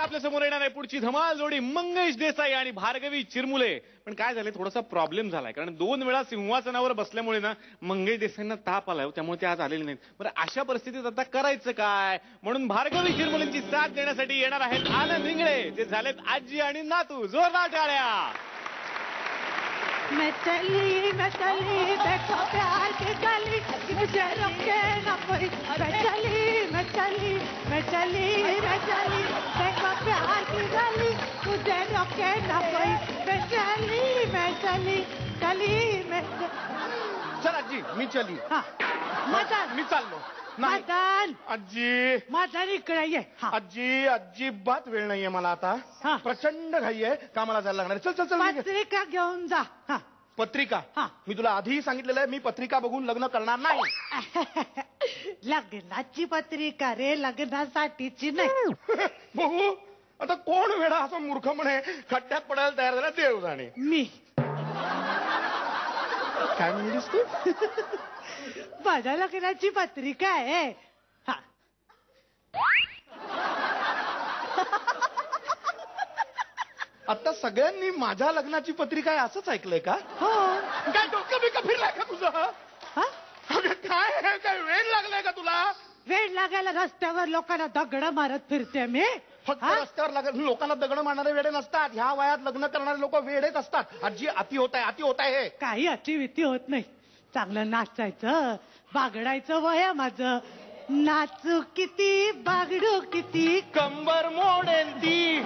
आपल्या समोर येणार आहे पुढची धमाल जोडी मंगेश देसाई आणि भार्गवी चिरमुले. पण काय झालंय, थोडासा प्रॉब्लेम झालाय, कारण 2 वेळा सिंहासनावर बसल्यामुळे ना मंगेश देसाईंना ताप आलाय, त्यामुळे ते आज आलेले नाहीत. बरं, अशा परिस्थितीत आता करायचं काय? म्हणून भार्गवी चिरमुलेंची साथ देण्यासाठी येणार आहेत आनंद इंगळे. ते झालेत आजी आणि नातू. जोरदार टाळ्या. मैं चली देखो प्यार की गली, मुझे रोके ना कोई। मैं चली देखो प्यार की गली, मुझे रोके ना कोई। मैं चली चल आजी, मी चली. हाँ मदन, मी चाललो. मदन, आजी मदन इकडे ये. आजी, अजिबात वेळ नाहीये मला आता. प्रचंड घाई आहे, कामाला जायला लागणार. चल चल चल. पत्रिका घेऊन जा. पत्रिका? मी तुला आधीही सांगितलेलं आहे, मी पत्रिका बघून लग्न करणार नाही. लग्नाची पत्रिका रे, लग्नासाठीची नाही. बघू आता कोण वेडा असा मूर्ख म्हणे खड्ड्यात पडायला तयार झाला, देव जाणे. मी काय म्हणलीस तू? माझ्या लग्नाची पत्रिका आहे. आता सगळ्यांनी माझ्या लग्नाची पत्रिका आहे असंच ऐकलंय का? हो. काय डोकं बिकं फिरलाय का तुझं? काय वेळ लागलाय का तुला? वेळ लागायला रस्त्यावर लोकांना दगड मारत फिरते मी. फक्त रस्त्यावर लोकांना दगड मारणारे वेडे नसतात, ह्या वयात लग्न करणारे लोक वेडेच असतात. आजी, अति होत आहे हे. काही अतिविती होत नाही. चांगलं नाचायचं, बागडायचं वय आहे माझं. नाचू किती, बागडू किती, कंबर मोडेल ती.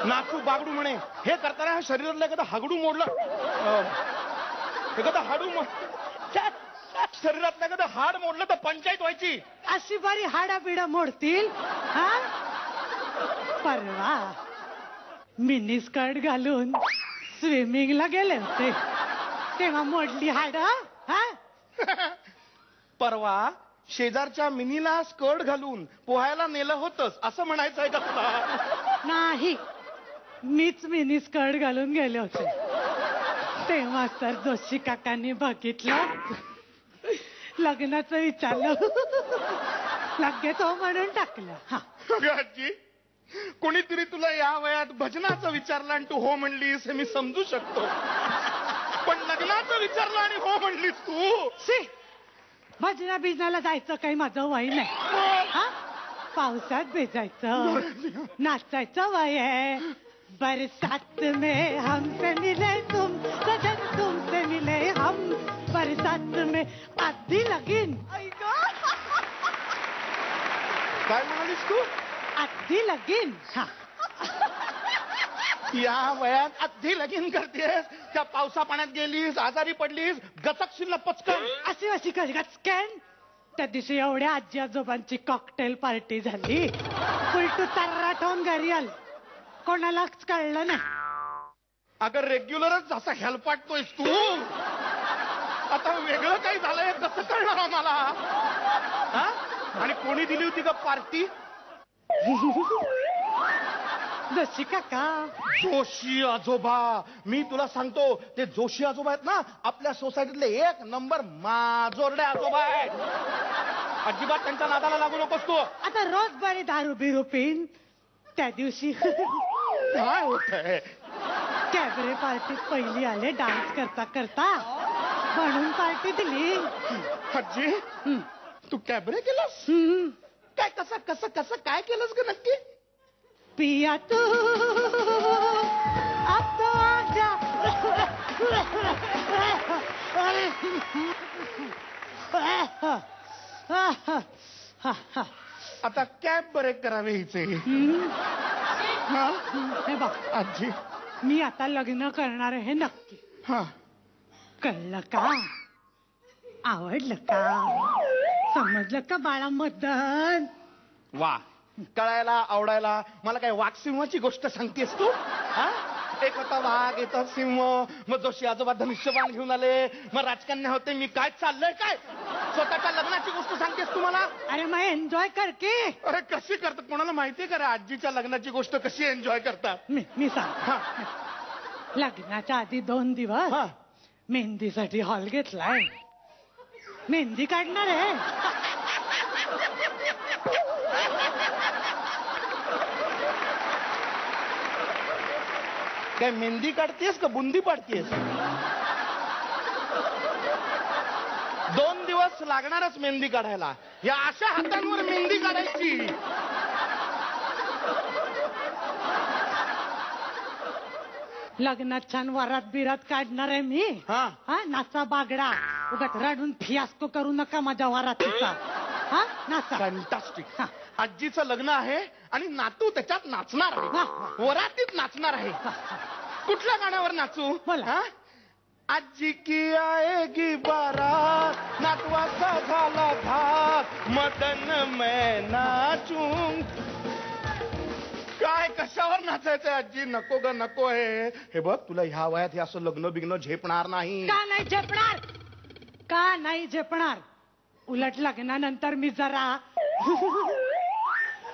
नाचू बागडू म्हणे, हे करताना शरीरातलं एखादं हागडू मोडलं, एखादं शरीरातलं एखादं हाड मोडलं तर पंचायत व्हायची. अशी बरी हाडाबिडा मोडतील. परवा मिनी स्कर्ट घालून स्विमिंगला गेले होते, तेव्हा मोडली हाड. परवा शेजारच्या मिनीला स्कर्ट घालून पोहायला नेलं होतंस असं म्हणायचं आहे का तुला? नाही, मीच मिनी स्कर्ट घालून गेले होते. तेव्हा सर जोशी काकांनी बघितलं, लग्नाचं विचारलं, लगेच हो म्हणून टाकलं. आजी, कोणीतरी तुला या वयात भजनाचं विचारलं आणि तू हो म्हणलीस हे मी समजू शकतो, पण लग्नाचं विचारलं आणि हो म्हणलीस तू. भजना बिजनाला जायचं काही माझं वय नाही. पावसात भिजायचं, नाचायचं वय आहे. बरसात में हमसे मिले तुम, सजन तुमसे मिले हम, बरसात में आधी लगीन. काय म्हणालीस तू? आधी लगीन. या वयात आधी लगीन करतेस? त्या पावसा पाण्यात गेलीस, आजारी पडलीस, गचकशील ना पचकन. अशी कशी गचकन? त्या दिवशी एवढ्या आजी आजोबांची कॉकटेल पार्टी झाली, उलटू तर्राट होऊन घरी आल, कोणालाच कळलं नाही. अगं रेग्युलरच असा हेलपाटतोयस तू, आता वेगळं काही झालंय कसं कळणार आम्हाला? आणि कोणी दिली होती का पार्टी? जोशी काका. जोशी आजोबा? मी तुला सांगतो, ते जोशी आजोबा आहेत ना, आपल्या सोसायटीतले 1 नंबर माजोरडे आजोबा आहेत. अजिबात त्यांच्या नादाला लागू नकोस तू. आता रोज बरी दारू बिरू पिन. त्या दिवशी काय होतंय? कॅबरे पार्टीत पहिली आले डान्स करता करता, म्हणून पार्टी दिली. आजी, तू कॅबरे केलास? काय कसं कसं कसं काय केलंस ग नक्की? पिया तू अब तो आजा. आता कॅब ब्रेक करावे हिचे. हे बघ आजी, मी आता लग्न करणार आहे हे नक्की. कळलं का? आवडलं का? समजलं का बाळा मदन? वा, कळायला आवडायला मला काय वाघ सिंहाची गोष्ट सांगतेस तू? एक होता वाघ, येतात सिंह, मग जोशी आजोबा धनुष्यबाण घेऊन आले, मग राजकन्या होते. मी काय चाललंय काय? स्वतःच्या लग्नाची गोष्ट सांगतेस तू मला? अरे मग एन्जॉय कर की. अरे कशी करतात, कोणाला माहितीये का रे आजीच्या लग्नाची गोष्ट कशी एन्जॉय करतात? मी सांग. लग्नाच्या आधी 2 दिवस मेहंदीसाठी हॉल घेतलाय. मेहंदी काढणार आहे. काय मेहंदी काढतेस का बुंदी पाडतेस? 2 दिवस लागणारच मेहंदी काढायला. या अशा हातांवर मेहंदी काढायची. लग्नात छान वरात बिरात काढणार आहे मी. हा. नाचा बागडा उगाच रडून फियास्को करू नका माझ्या वरातीचा. नाचा. फॅन्टास्टिक. आजीचं लग्न आहे आणि नातू त्याच्यात नाचणार आहे. वरातीत नाचणार आहे. कुठल्या गाण्यावर नाचू? बोला. आजी की आएगी बारात, नातवाचा झाला घात, मदन मैं नाचूं. काय कशावर नाचायचंय आजी? नको ग नको आहे. हे बघ तुला ह्या वयात हे असं लग्न बिग्न झेपणार नाही. का नाही झेपणार? का नाही झेपणार? उलट लग्नानंतर मी जरा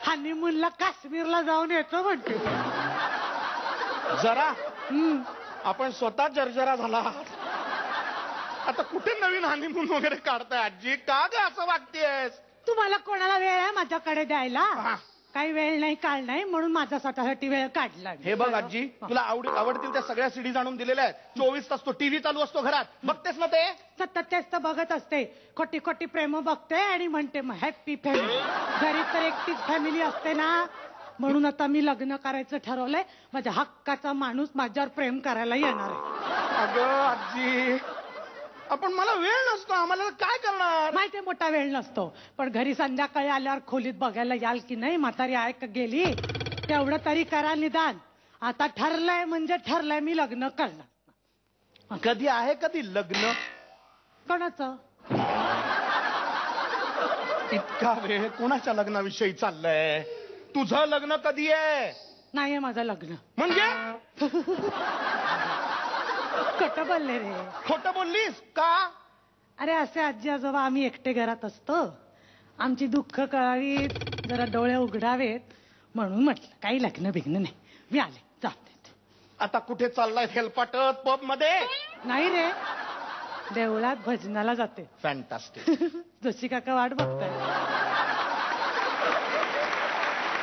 हनीमूनला काश्मीरला जाऊन येतो म्हणते. जरा आपण स्वतः जर्जरा झाला. आता कुठे नवीन हनीमून वगैरे काढताय आजी? का ग असं वागतेस? तुम्हाला कोणाला वेळ आहे माझ्याकडे द्यायला? काही वेळ नाही काळ नाही म्हणून माझा स्वतःसाठी वेळ काढला. हे बघ आजी, तुला आवडतील त्या सगळ्या सीडीज आणून दिलेल्या आहेत. 24 तास तो टीव्ही चालू असतो घरात. बघतेस ना ते? सतत तेच तर बघत असते. खोटी खोटी प्रेम बघते आणि म्हणते मग हॅप्पी फॅमिली. घरी तर एकटीच फॅमिली असते ना. म्हणून आता मी लग्न करायचं ठरवलंय. माझ्या हक्काचा माणूस माझ्यावर प्रेम करायला येणार आहे. अगं आजी, आपण मला वेळ नसतो. आम्हाला काय करणार? माहितीये मोठा वेळ नसतो. पण घरी संध्याकाळी आल्यावर खोलीत बघायला याल की नाही म्हातारी आहे का गेली तेवढं तरी करा निदान. आता ठरलंय म्हणजे ठरलंय मी लग्न करणार. कधी आहे कधी लग्न? कोणाचं? इतका वेळ कोणाच्या लग्नाविषयी चाललंय? तुझं लग्न कधी आहे? नाहीये माझं लग्न. म्हणजे खोटं बोलले रे. खोटं बोललीस का? अरे असे आजी आजोबा आम्ही एकटे घरात असतो. आमची दुःख कळावी जरा डोळे उघडावेत म्हणून म्हटलं. काही लग्न बिग्न नाही. मी आले जाते. आता कुठे चाललाय? हेलपाटत पब मध्ये? नाही रे, देवळात भजनाला जाते. फॅन्टास्टिक. जोशी काका वाट बघताय.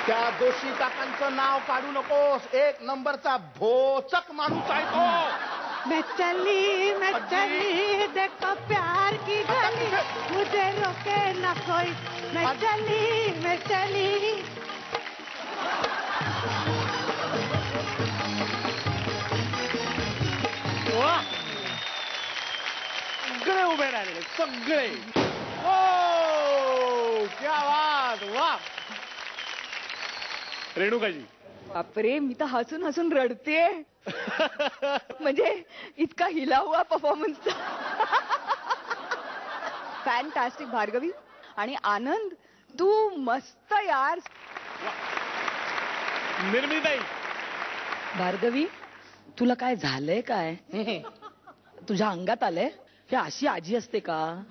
त्या जोशी काकांचं नाव काढू नकोस. 1 नंबरचा भोचक माणूस आहे तो. मैं चली देखो प्यार की गली, मुझे रोके ना कोई. मैं चली. सगळे उभे राहिलेले सगळे. ओ क्या बात. वा रेणुकाजी. बापरे, मी तर हसून हसून रडते. म्हणजे इतका हिला हुआ परफॉर्मन्स. फॅन्टास्टिक भार्गवी. आणि आनंद तू मस्त यार. निर्मिताई. भार्गवी तुला काय झालंय काय? तुझ्या अंगात आलंय? हे अशी आजी असते का?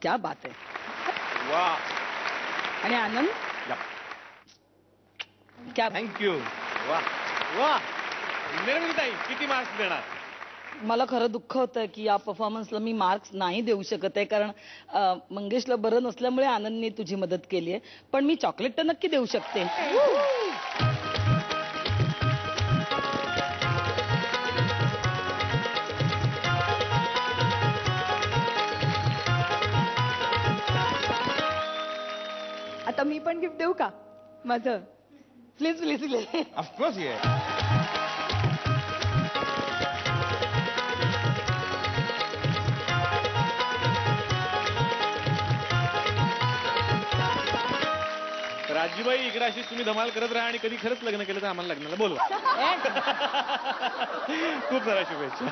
क्या बात आहे. वा. आणि आनंद क्या. थँक्यू. वा वा. निर्मिताई किती मार्क्स देणार? मला खरं दुःख होतं की या परफॉर्मन्सला मी मार्क्स नाही देऊ शकत आहे. कारण मंगेशला बरं नसल्यामुळे आनंदने तुझी मदत केली आहे. पण मी चॉकलेट तर नक्की देऊ शकते. आता मी पण गिफ्ट देऊ का माझं? Please please please. ऑफकोर्स ये. राजीबाई इकडे अशी तुम्ही धमाल करत राहा आणि कधी खरंच लग्न केलं तर आम्हाला लग्नाला बोलवा. खूप साऱ्या शुभेच्छा.